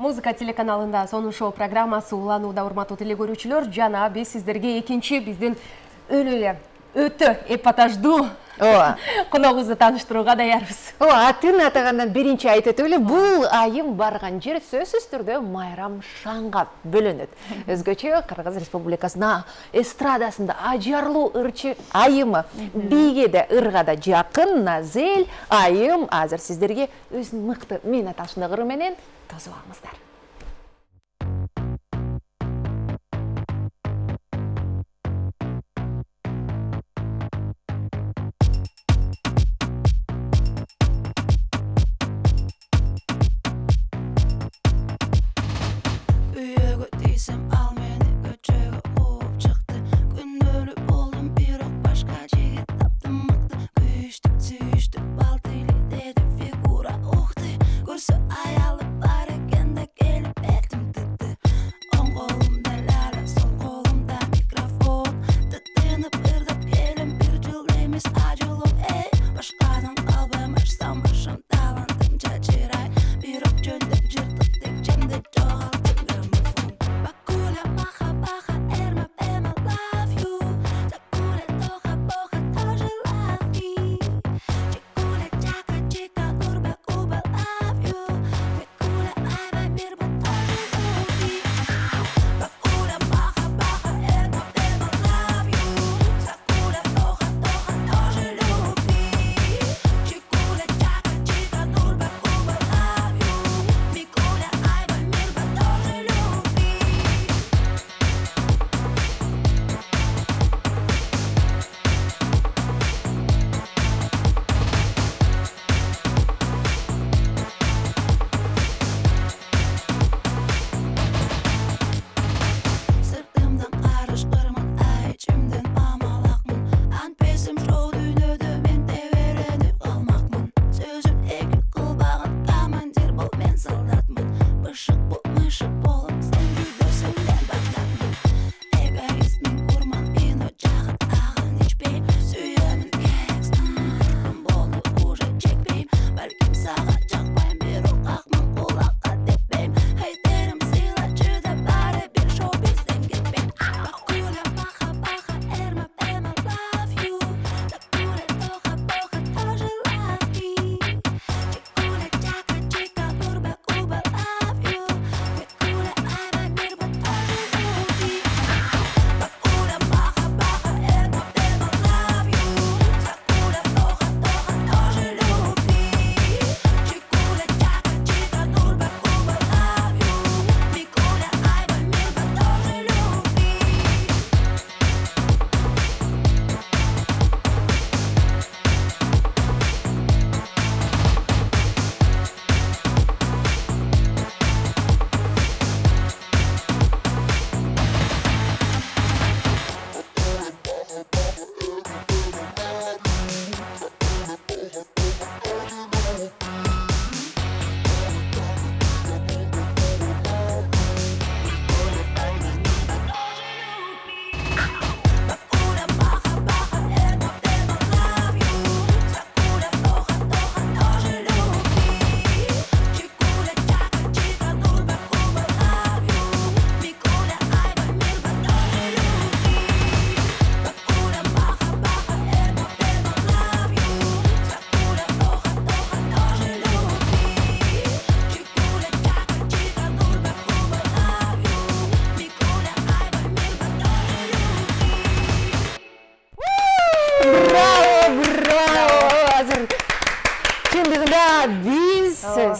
Музыка телеканалында сонун шоу программасы уланууда, урматтуу телегөрүүчүлөр. Жана биз сиздерге экинчи биздин өтө эпатаждуу коногубузду тааныштырууга даярбыз. Атын атагандан биринчи айтып эле, бул айым барган жер сөзсүз түрдө Майрам Шаңга бөлөнөт. Өзгөчө Кыргыз Республикасына эстрадасында ажарлуу ырчы айымы, биге да ырга да жакын Назель айым азыр сиздерге өзүнүн мыкты менаташындыгы менен тосуп алыңыздар.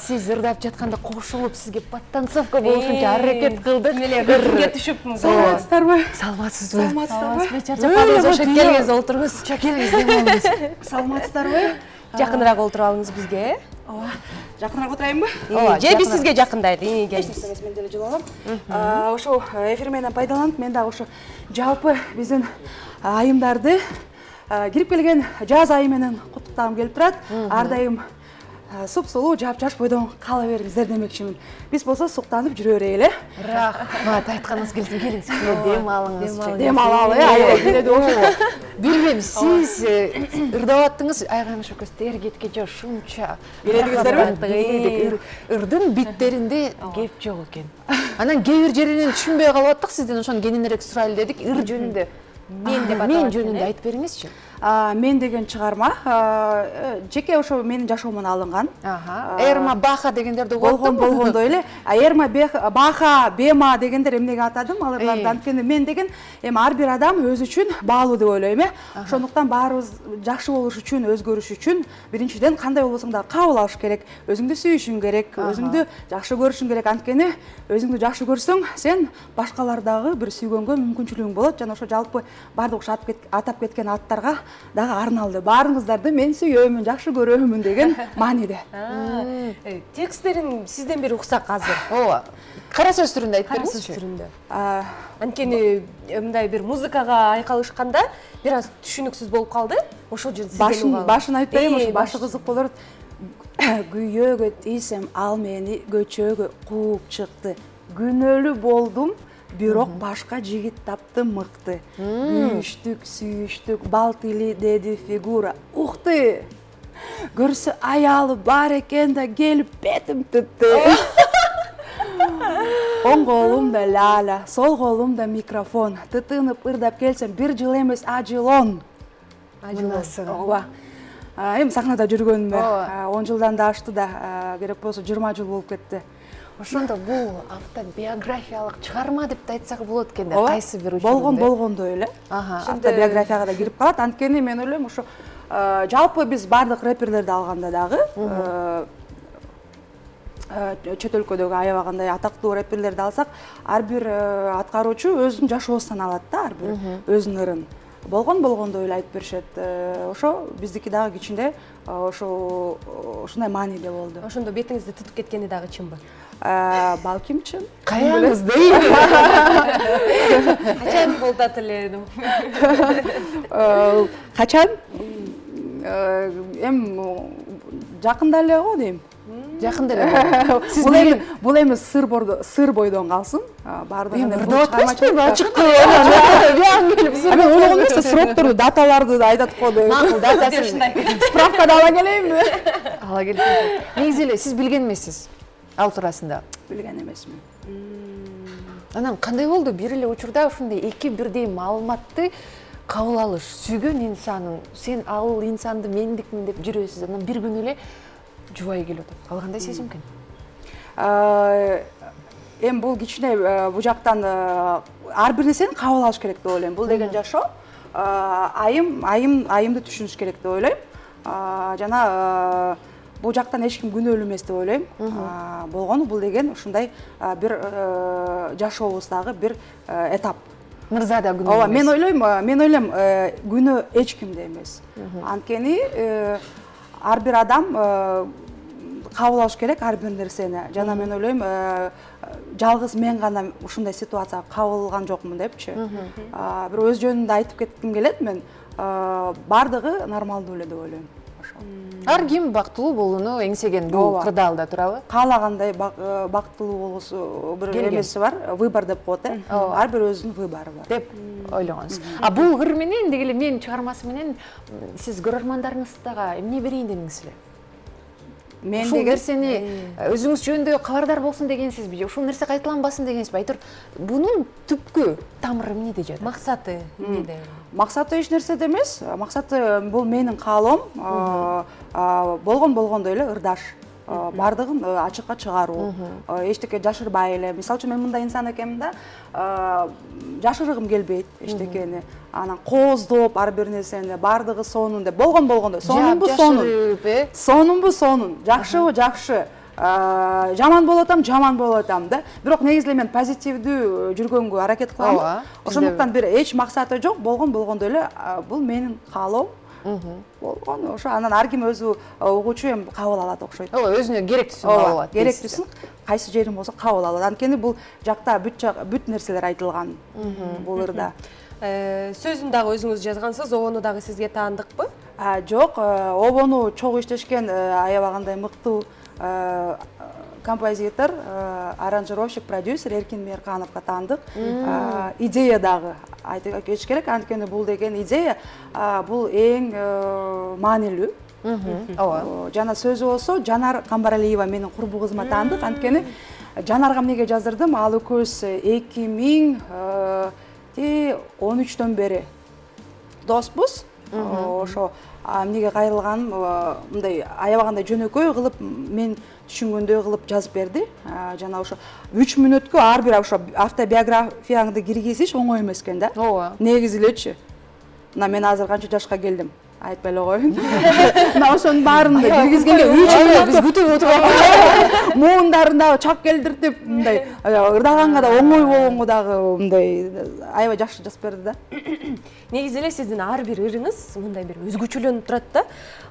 Siz ырдап жатканда кошулуп сизге подтанцовка болушунча аракет кылдык. Кыргызга түшүп саламатсыздарбы? Саламатсызбы? Саламатсызбы? Чарчападыңыз, ошо келиңиз олтуруңуз. Келиңиз демалыңыз. Саламатсыздарбы? Жакыныраак олтуруп алыңыз бизге. Ооба. Жакыныраак отурайынбы? Же биз сизге жакындайлы. Кечирсеңиз мен деле жылалам. Ошо эфир менен пайдаланып, мен дагы ошо жалпы биздин айымдарды кирип келген жаз айы менен куттуктагым келип турат. Ар дайым сұп-сұлу жап-жаш бойдон кала бериңиздер демекчимин. Биз болсо суктанып жүрө берели. Рахмат, айтканыңыз келсин, келиңиз. Дем алыңыз. Дем алалы. Билбейм, сиз ырдап аттыңыз, айганыш экөөбүз тер кеткенче ушунча. Билетиңиздерби? Ырдын биттеринде кеп жок экен. Анан кээ бир жеринен түшүнбөй калып аттык, сизден ошону кененирээк сурайлы дедик. Ыр жөнүндө мен жөнүндө айтып бериңизчи. Мен деген чыгарма жеке ошо менин жашоомдон алынган. Эрма Баха дегендерди болгондо эле. Эрма Баха, Бема дегендер эмнеге атадым аларды? Анткени мен деген эми ар бир адам өзү үчүн баалуу деп ойлойм, Ошондуктан баарыбыз жакшы болуш үчүн, өзгөрүш үчүн биринчиден кандай болбосоң да кабыл алыш керек, өзүңдү сүйүшүң керек, өзүңдү жакшы көрүшүң керек. Анткени өзүңдү жакшы көрсөң, сен башкалардагы бир сүйгөнгө мүмкүнчүлүгүң болот жана ошо жалпы баардык ошо атап кеткен аттарга дагы арналды. Баарыңыздарды мен сүйөмүн, жакшы көрөмүн деген мааниде. Тексттерин сизден бери уксак азыр. Ооба. Кара сөз түрүндө айтып Кара бериңизчи. сөз түрүндө. Анткени мындай бир музыкага айкалышканда бир аз түшүнүксүз болуп калды. Ошол жерде сизден угабы. Башын айтып берейин, ошо башы кызык болор. Күйөөгө тийсем ал мени көчөгө кууп чыкты. Күнөөлүү болдум, бирок башка жигит таптым мыкты. Күйүштүк, сүйүштүк, бал тили деди фигура. Ухты! Көрсө аялы бар экен да келип бетим түттү. Оң колумда ляля, сол колумда микрофон. Тытынып ырдап келсем, бир жыл эмес, а жыл 10. Ооба. Эми сахнада жүргөнүмө 10 жылдан да ашты да, керек болсо 20 жыл болуп кетти. Ошондо бул автобиографиялык чыгарма деп айтсак болот экен да, кайсы бир учурунда. Болгондой эле. Автобиографияга да кирип калат. Анткени мен ойлойм, ошо жалпы биз бардык рэперлерди алганда дагы чөт өлкөдөгү аябагандай атактуу рэперлерди алсак, ар бир аткаруучу өзүнүн жашоосунан алат да, ар бир өзүнүн ырын. Болгондой эле айтып беришет. Ошо биздики дагы кичинде ушундай мааниде болду. Ошондо бетиңизди тутуп кеткени дагы чынбы? Балким чын. Каяңызды? Качан болдат эле? Качан? Жакында эле го дейм. Жакында эле. Бул эми сыр бойдон калсын. Бардыгын ырдап атпайсызбы? Ачык Мен ойлогон эмес, срокторду, даталарды да айтат го деп. Макул, датасын. Справкада ала келейинби? Ала келсин. Негизи эле сиз билген эмессиз ал туурасында? Билген эмесмин. Анан кандай болду? Бир эле учурда ушундай эки бирдей маалыматты кабыл алыш, сүйгөн инсаның, сен ал инсанды мендикмин деп жүрөсүз, анан бир күнү эле жубай келип атат. Ал кандай сезим экен? Эми бул кичине бул жактан ар бир нерсени кабыл алыш керек деп ойлойм. Бул деген жашоо айымды түшүнүш керек деп ойлойм. Жана бул жактан эч ким күнөөлүү эмес деп ойлойм. Болгону бул деген ушундай бир жашообуздагы бир этап. Мырза да күнөө. Ооба, мен ойлойм, күнөө эч кимде эмес. Анткени ар бир адам кабыл алыш керек ар бир нерсени. Жана мен ойлойм, жалгыз мен гана ушундай ситуацияга кабыл алган жокмун депчи. Бир өз жөнүндө айтып кетким келет мен. Бардыгы нормалдуу эле деп ойлойм. Ар ким бактылуу болууну эңсеген бул кырдаалда турабы? Каалагандай бактылуу болуусу бир эмеси бар, выбор деп коет, ар бир өзүнүн выбору бар деп ойлогонсуз. Бул ыр менен деги эле менин чыгармасы менен сиз көрөрмандарыңызга эмне берейин дедиңиз эле? Мен ушул нерсени өзүңүз жөнүндө кабардар болсун дегенсизби же ушул нерсе кайталанбасын дегенсизби? Айтыр, бунун түпкү тамыры эмнеде жатат? Максаты эмнеде? Максаты эч нерседе эмес. Максаты бул менин каалоом, болгондой эле ырдаш. Бардыгын ачыкка чыгаруу, эчтеке жашырбай эле. Мисалы үчүн мен мындай инсан экенмин да, жашыргым келбейт эчтекени. Анан кооздоп ар бир нерсени бардыгы сонун деп болгондой. Сонунбу сонун. Сонунбу сонун. Жакшыбы жакшы. Жаман болуп атам да. Бирок негизи эле мен позитивдүү жүргөнгө аракет кылам. Ошондуктан бир эч максаты жок, болгондой эле бул менин каалоом. Болгон ошо анан ар ким өзү угуучу эми кабыл алат окшойт. Ооба, өзүнө керектүүсүн кабыл алат. Керектүүсүн кайсы жерин болсо кабыл алат. Анткени бул жакта бүт нерселер айтылган бул ырда. Сөзүн дагы өзүңүз жазгансыз, обону дагы сизге таандыкпы? Жоқ, обону чоң иштешкен аябагандай мыктуу композитор, аранжировщик, продюсер Эркин Мейркановго таандык. Идея дагы айтып кетиш керек, анткени бул деген идея бул эң маанилүү. Жана сөзү болсо Жанар Камбаралиева менин курбу кызыма таандык, анткени Жанарга эмнеге жаздырдым? Ал экөөбүз 2013-төн бери доспуз. Ошо эмнеге кайрылганым мындай аябагандай жөнөкөй кылып мен түшүнгөндөй кылып жазып берди. Жана ошо 3 мүнөткө ар бир ошо автобиографияңды киргизиш оңой эмес экен да. Негизи элечи. Мына мен азыр канча жашка келдим? Айтпай эле коеюн. Мына ошонун баарын киргизгенге 3 мүнөт биз күтүп отурабыз. Муундарында чак келдиртип, мындай ырдаганга да оңой болгонго дагы мындай аябай жакшы жазып берди да. Негизи эле сиздин ар бир ырыңыз мындай бир өзгөчөлөнүп турат да.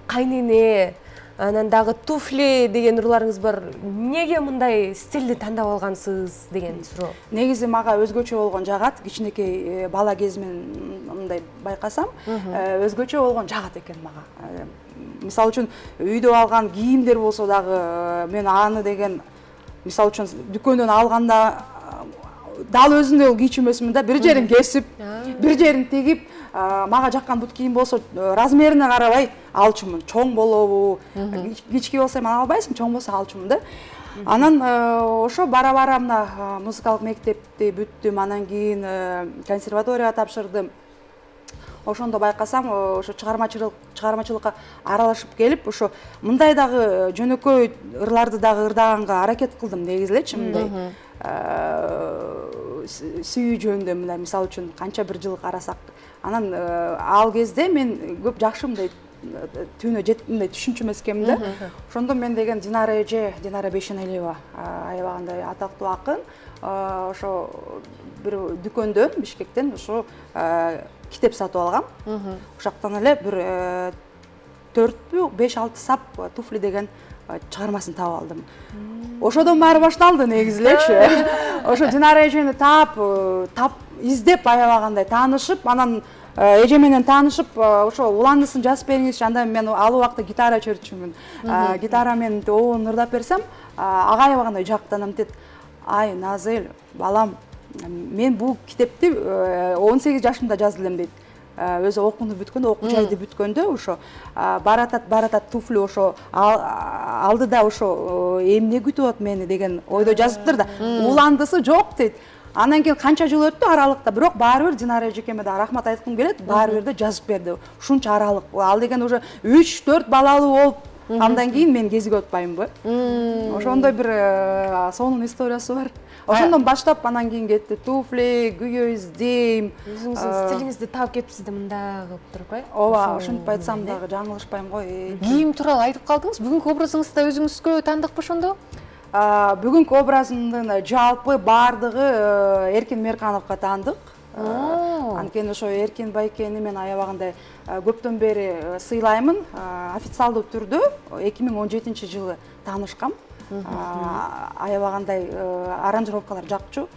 Кайнене, анан дагы туфли деген ырларыңыз бар. Неге мындай стилди тандап алгансыз деген суроо. Негизи мага өзгөчө болгон жагат, кичинекей бала кезимен мындай байкасам, өзгөчө болгон жагат экен мага. Мисалы үчүн үйдө алган кийимдер болсо дагы мен аны деген мисалы үчүн дүкөндөн алганда дал өзүндөй кийчү эмесмин да, бир жерин кесип, бир жерин тигип, мага жаккан бут кийим болсо размерине карабай алчумун. Чоң болобу, кички болсо эми албайсың, чоң болсо алчумун да. Анан ошо бара-бара мына музыкалык мектепти бүттүм, анан кийин консерваторияга тапшырдым. Ошондо байкасам, ошо чыгармачылыкка аралашып келип, ошо мындай дагы жөнөкөй ырларды дагы ырдаганга аракет кылдым негизи элечи, мындай сүйүү жөнүндө мындай мисалы үчүн канча бир жыл карасак. Анан ал кезде мен көп жакшы мындай түйүнө жетип мындай түшүнчү эмес экенмин да. Ошондо мен деген Динара эже, Динара Бейшеналиева аябагандай атактуу акын, ошо бир дүкөндөн Бишкектен ошо китеп сатып алгам. Ошоктон эле бир 4-5-6 сап туфли деген чыгармасын таап алдым. Ошодон баары башталды негизи элечи. Ошо Динара эжени таап издеп аябагандай таанышып, анан эже менен таанышып, ошо уландысын жазып бериңизчи. Анда мен ал убакта гитара чырчумун. Гитара менен обону ырдап берсем, ага аябагандай жактанам дейт. Ай, Назель, балам, мен бул китепти 18 жашымда жаздым дейт. Өзү окууну бүткөндө, окуу жайды бүткөндө ошо баратат туфли ошо алдыда ошо эмне күтүп атат мени деген ойдо жазыптыр да. Уландысы жок дейт. Анан кийин канча жыл өттү аралыкта, бирок баары бир Динара эжекеме да рахмат айткым келет, баары бир да жазып берди. Ушунча аралык. Ал деген уже 3-4 балалуу болуп, андан кийин мен кезиге отпаймынбы. Ошондой бир сонун историясы бар. Ошондон баштап анан кийин кетти туфли, күйөө издейм. Өзүңүздүн стилиңизди таап кетипсиз да мында кылып туруп, Ооба, ошентип айтсам дагы жаңылышпайм го. Кийим тууралуу айтып калдыңыз. Бүгүнкү образыңызды да өзүңүзгө таандыкпы ошондо? Бүгүнкү образымдын жалпы баардыгы Эркин Мейркановго таандык. Анткени ошо Эркин байкени мен аябагандай көптөн бери сыйлаймын. Официалдуу түрдө 2017 жылы таанышкам. Аябагандай аранжировкалар жакчу,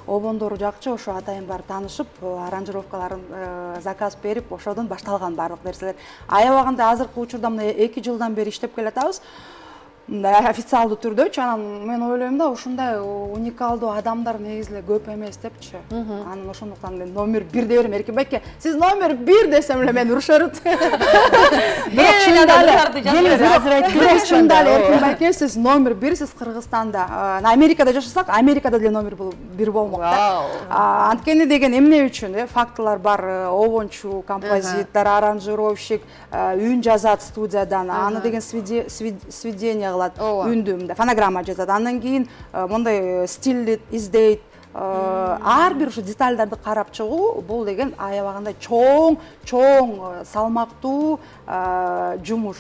обондору жакчу, ошо атайын бар таанышып, аранжировкаларын заказ берип, ошодон башталган баардык нерселер. Аябагандай азыркы учурда мына 2 жылдан бери иштеп келатабыз. Мындай официалдуу түрдөчү, анан мен ойлойм да, ушундай уникалдуу адамдар негизи эле көп эмес депчи. Анан ошондуктан мен номер 1 деп берем. Эркин байке, сиз номер 1 десем эле мен урушат. Бирок чында эле Эркин байке, сиз номер 1, сиз Кыргызстанда. Америкада жашасак, Америкада деле номер 1 болмок да. Анткени деген эмне үчүн, фактылар бар, обончу, композитор, аранжировщик, үн жазат студиядан, аны деген сведение кылат, үндү, фонограмма жазат. Андан кийин мондай стилди издейт. Ар бир ушу детальдарды карап чыгуу, бул деген аябагандай чоң салмактуу жумуш.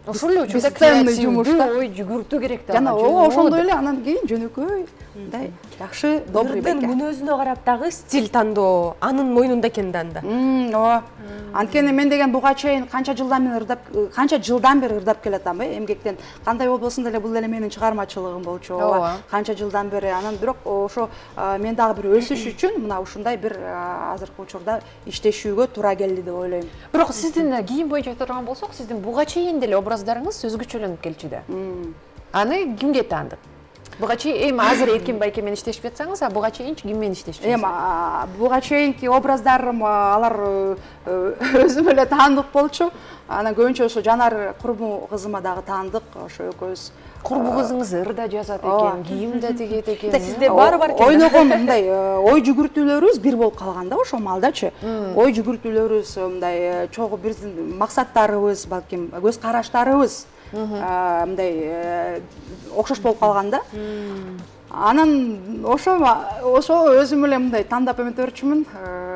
ошол эле учурда бесценный жумуш да. ой жүгүртүү керек да. Жана ошондой эле анан кийин жөнөкөй мындай жакшы добрый ырдын байке. мүнөзүнө карап дагы стиль тандоо анын мойнунда экен да анда. Ооба. Анткени мен деген буга чейин канча жылдан бери ырдап келатам, эмгектен. Кандай болбосун деле бул эле менин чыгармачылыгым болчу. Ооба. Канча жылдан бери анан бирок ошо мен дагы бир өсүш үчүн мына ушундай бир азыркы учурда иштешүүгө туура келди деп ойлойм. Бирок сиздин кийим боюнча турган болсок, сиздин буга чейин деле образдарыңыз өзгөчөлөнүп келчү да. Аны кимге таандык? Буга чейин азыр Эркин байке менен иштешип жатсаңыз, буга чейинчи ким менен иштешип жатсыңыз? Буга чейинки образдарым алар өзүм эле таандык болчу. Анан көбүнчө ошо Жанар курбу кызыма дагы таандык, ошо экөөбүз. Курбу кызыңыз ыр да жазат экен, кийим да тигет экен. Сизде баары бар экен. Ойногон мындай ой жүгүртүүлөрүбүз бир болуп калган да ошо маалдачы. Ой жүгүртүүлөрүбүз мындай чогуу биздин максаттарыбыз, балким көз караштарыбыз мындай окшош болуп калган да. Анан ошо өзүм эле мындай тандап эметөрчүмүн.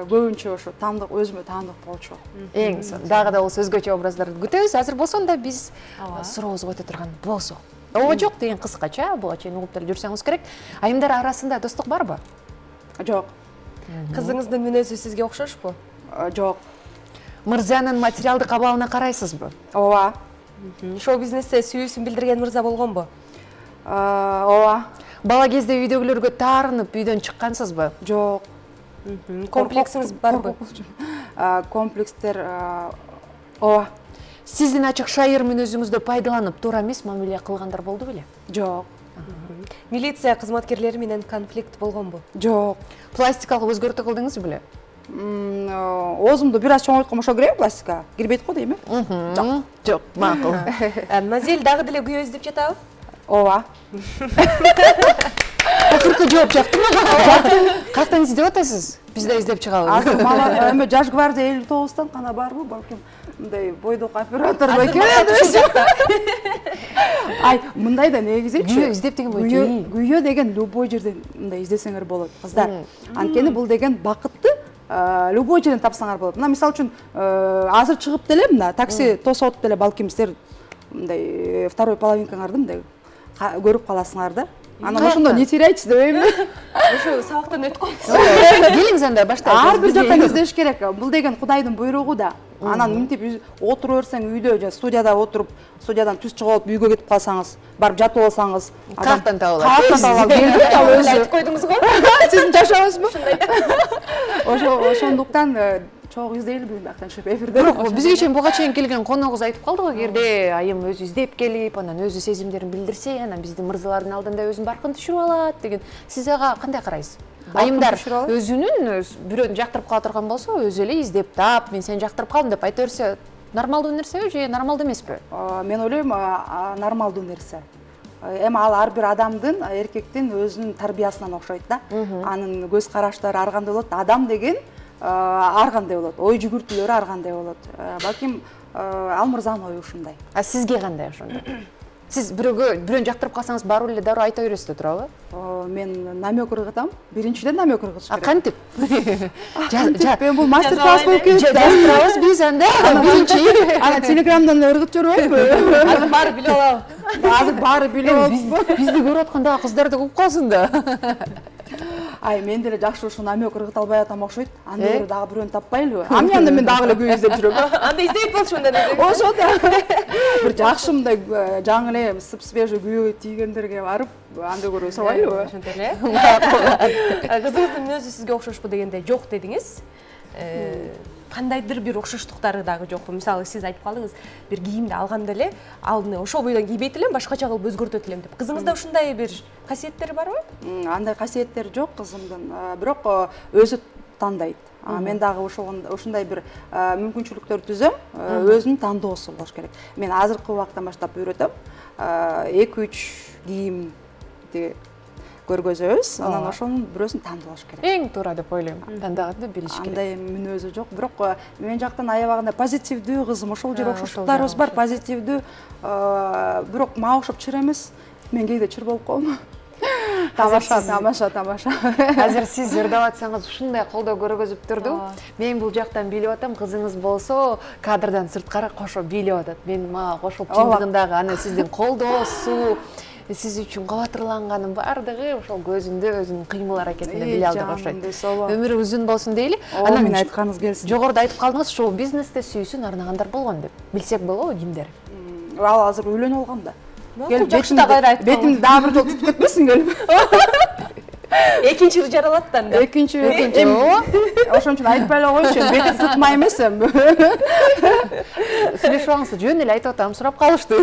Көбүнчө ошо таандык өзүмө таандык болчу. Эң дагы да болсо өзгөчө образдарды күтөбүз. Азыр болсо да биз сурообузга өтө турган болсо. Ооба жок деген кыскача, буга чейин угуп деле жүрсөңүз керек. Айымдар арасында достук барбы? Жок. Кызыңыздын мүнөзү сизге окшошпу? Жок. Мырзанын материалдык абалына карайсызбы? Ооба. Шоу бизнесте сүйүүсүн билдирген мырза болгонбу? Ооба. Бала кезде үйдөгүлөргө таарынып үйдөн чыккансызбы? Жок. Комплексиңиз барбы? Комплекстер ооба. Сиздин ачык шайыр мүнөзүңүздү пайдаланып туура эмес мамиле кылгандар болду беле? Жок. Милиция кызматкерлери менен конфликт болгонбу? Жок. Пластикалык өзгөртүү кылдыңыз беле? Оозумду бир аз чоңойтком ошо киреби пластика? Кирбейт го дейм Жок. Жок, макул. Мазель дагы деле күйөө издеп жатабы? Ооба. Акыркы жооп жакты мага. Каяктан издеп атасыз? Биз да издеп чыгабыз. Азыр эме Жаш гвардия 59-тан кана барбы, балким мындай бойдок оператор экен. Ай, мындай да негизичи. Күйөө издеп деген боюнча. Күйөө деген любой жерден мындай издесеңер болот, кыздар. Анткени бул деген бакытты любой жерден тапсаңар болот. Мына мисалы үчүн азыр чыгып деле мына такси тосуп деле балким силер мындай второй половинкаңарды мындай көрүп каласыңар да. Анан ошондо не теряйтесь дебейм. Ошо сабактан өтүп калды. Келиңиз анда баштайбыз. Ар бир жактан издеш керек. Бул деген Кудайдын буйругу да. Анан мынтип отура берсең үйдө же студияда отуруп, студиядан түз чыгып алып үйгө кетип калсаңыз, барып жатып алсаңыз, каяктан таап алат? Каяктан таап алат? Келбейт ал өзү. Айтып койдуңуз го? Сиздин жашабыңызбы? Ошондуктан чогуу издейли бүгүн актаншып эфирде. Бизге чейин буга чейин келген коногубуз айтып калды го, эгерде айым өзү издеп келип, анан өзү сезимдерин билдирсе, анан биздин мырзалардын алдында өзүн баркын түшүрүп алат деген. Сиз ага кандай карайсыз? Айымдар өзүнүн бирөөнү жактырып кала турган болсо, өзү эле издеп таап, мен сени жактырып калдым деп айта берсе, нормалдуу нерсеби же нормалдуу эмеспи? Мен ойлойм, нормалдуу нерсе. Эми ал ар бир адамдын, эркектин өзүнүн тарбиясынан окшойт да. Анын көз караштары ар кандай болот, адам деген ар кандай болот, ой жүгүртүүлөрү ар кандай болот. Балким ал мырзанын ою ушундай. А сизге кандай ошондо? Сиз бирөөнү жактырып калсаңыз барып эле дароо айта бересиз да турабы? Мен намек ыргытам. Биринчиден намек ыргытыш керек. Кантип? Мен бул мастер-класс болуп кетти. Жаздырабыз биз анда. Биринчи. Ана телеграмдан ыргытып жүрбөйбү? Азыр баары билип алабы? Азыр баары билип алып. Бизди көрүп атканда кыздар да көп калсын да. Ай, мен деле жакшы ушу намек ыргыта албай атам окшойт. Анда эле дагы бирөөнү таппайлыбы? Анда мен дагы эле күйөө издеп жүрөм. Анда издеп болчу мында десең. Ошо да. Бир жакшы мындай жаңы эле сып-свежий күйөө тийгендерге барып, анда көрө салайлыбы? Ошентип эле. Кызыңыздын мүнөзү сизге окшошпу дегенде жок дедиңиз. Кандайдыр бир окшоштуктары дагы жокпу? Мисалы сиз айтып калдыңыз, бир кийимди алганда эле алдыны ошол бойдон кийбейт элем, башкача кылып өзгөртөт элем деп. Кызыңызда ушундай бир касиеттери барбы? Андай касиеттер жок кызымдын, бирок өзү тандайт. Мен дагы ушундай бир мүмкүнчүлүктөр түзөм, өзүнүн тандоосу болуш керек. Мен азыркы убактан баштап үйрөтөм. 2-3 кийимди көргөзөбүз, анан ошонун бирөөсүн тандалыш керек. Эң туура деп ойлойм. Тандаганды билиш керек. Андай мүнөзү жок, бирок мен жактан аябагында позитивдүү кызым, ошол жер окшоштуктарыбыз бар, позитивдүү, бирок мага окшоп чыр эмес. Мен кээде чыр болуп калам. тамаша. Азыр сиз ырдап атсаңыз ушундай колдоо көргөзүп турду. Мен бул жактан бийлеп атам, кызыңыз болсо кадрдан сырткары кошо бийлеп атат. Мен мага кошуп чындыгындагы аны сиздин колдоосу, сиз үчүн кабатырланганын баардыгы ошол көзүндө өзүнүн кыймыл аракетинде биле алдык окшойт. Өмүрү uzun болсун дейли. Анан мен айтканыңыз келсин. Жогоруда айтып калдыңыз, шоу бизнесте сүйүүсүн арнагандар болгон деп. Билсек болобу кимдер? Ал азыр үйлөнүп алган да. Жакшы да кайра айтып. Бетимди дагы бир жолу тутуп кетпесин келип. Экинчи жаралаттан да. Экинчи. Ошон үчүн айтпай эле койчу, бетим тутмай эмес эми. Сүйлөшүп жөн эле айтып атам, сурап калышты.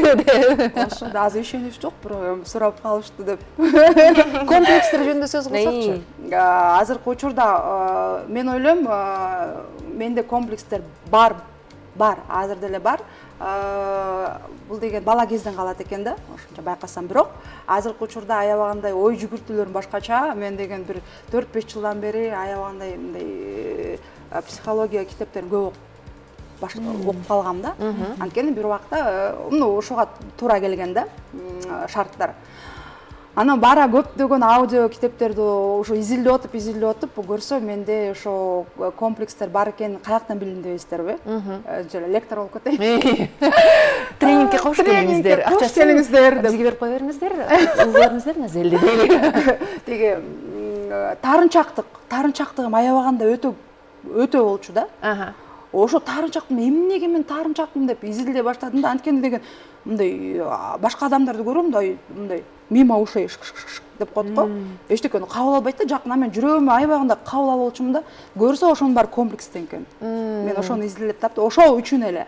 Ошондо азыр ишенич жок, бирок сурап калышты деп. Комплекстер жөнүндө сөз кылсакчы. Азыркы учурда мен ойлойм, менде комплекстер бар, азыр деле бар. Бул деген бала кезден калат экен да, ошончо байкасам. Бирок азыркы учурда аябагандай ой жүгүртүүлөрүм башкача. Мен деген бир 4-5 жылдан бери аябагандай мындай психология китептерин көп окуп калгам да. Анткени бир убакта ошого туура келген да шарттар. Анан бара көптөгөн аудио китептерди ошо изилдеп отуп көрсө менде ошо комплекстер бар экенин каяктан билдим дейсиздерби? Жана лектор болуп кетейин. Тренингке кош келиңиздер, акча келиңиздер деп бизге берип кое бериңиздер. Угуңуздар назелди дейли. Тиги таарынчактыгым аябаганда өтө болчу да. Ошо таарынчактым, эмнеге мен таарынчактым деп изилдей баштадым да. Анткени деген мындай башка адамдарды көрөм да, мындай мимо ушей деп коет го. Эчтекени кабыл албайт да, жакын мен жүрөгүмө аябагында кабыл алып болчумун да. Көрсө ошонун баары комплекстен экен. Мен ошону изилдеп таптым. Ошол үчүн эле.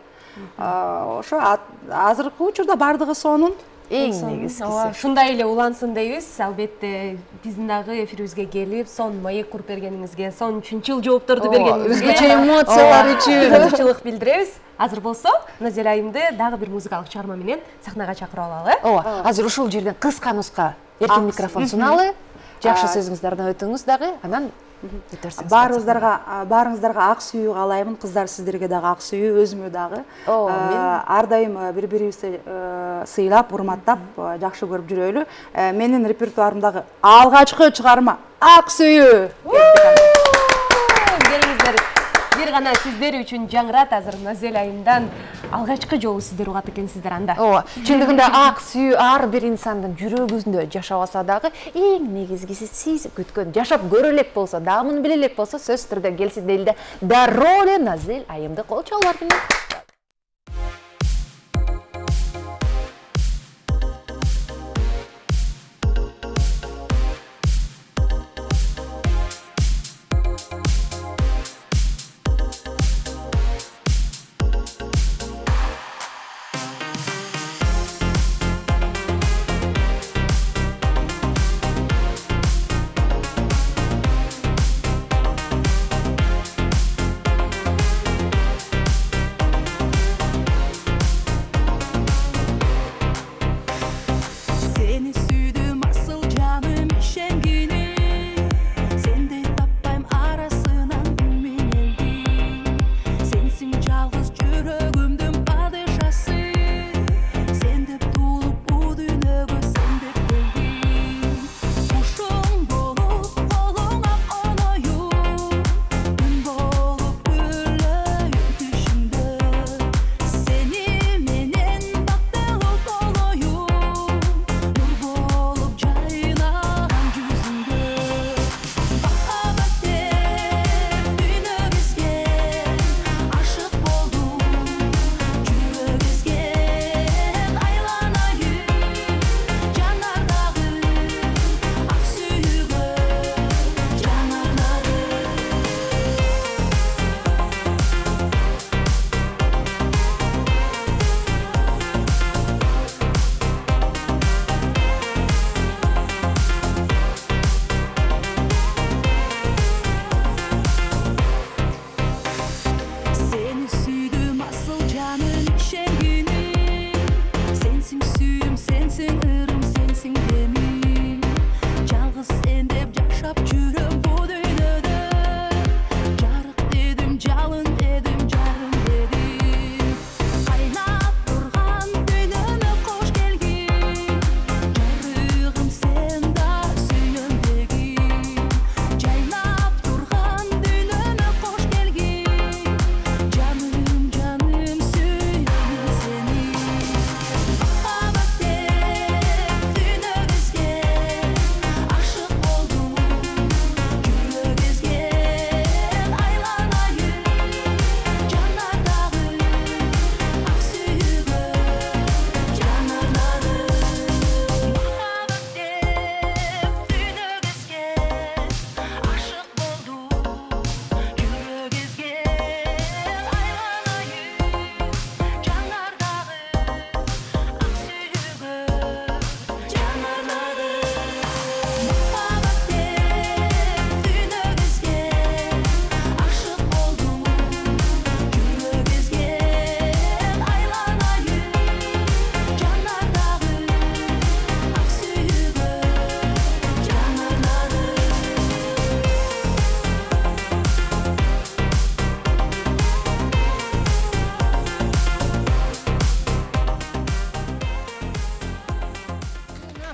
Ошо азыркы учурда бардыгы сонун эң негизгиси. Ушундай эле улансын дейбиз. Албетте биздин дагы эфирибизге келип, сонун маек куруп бергениңизге, сонун чынчыл жоопторду бергениңизге өзгөчө эмоциялар үчүн ыраазычылык билдиребиз. Азыр болсо, Назел айымды дагы бир музыкалык чыгарма менен сахнага чакырып алалы. Ооба, азыр ушул жерден кыска нуска эркин микрофон суналы. Жакшы сөзүңүздөрдөн өтүңүз дагы, анан баарыңыздарга ак сүйүү каалаймын. Кыздар, сиздерге дагы ак сүйүү, өзүмө дагы. Ар дайым бири-бирибизди сыйлап, урматтап, жакшы көрүп жүрөлү. Менин репертуарымдагы алгачкы чыгарма ак сүйүү. Келиңиздер. Бир гана сиздер үчүн жаңырат азыр Назел айымдан алгачкы жолу сиздер угат экенсиздер анда. Ооба, чындыгында ак сүйүү ар бир инсандын жүрөгүндө жашабаса дагы эң негизгиси сиз күткөн жашап көрө элек болсо, даамын биле элек болсо сөзсүз түрдө келсин дейли да дароо эле Назел айымды кол чалуулар менен.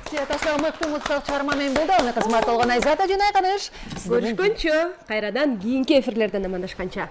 Таштағы мықты музыкалық чармамен болды. Оны қызмат олған Айзат Ажинай Қаныш. Көрішкөнчө, қайрадан кейінгі эфирлерден амандашқанча.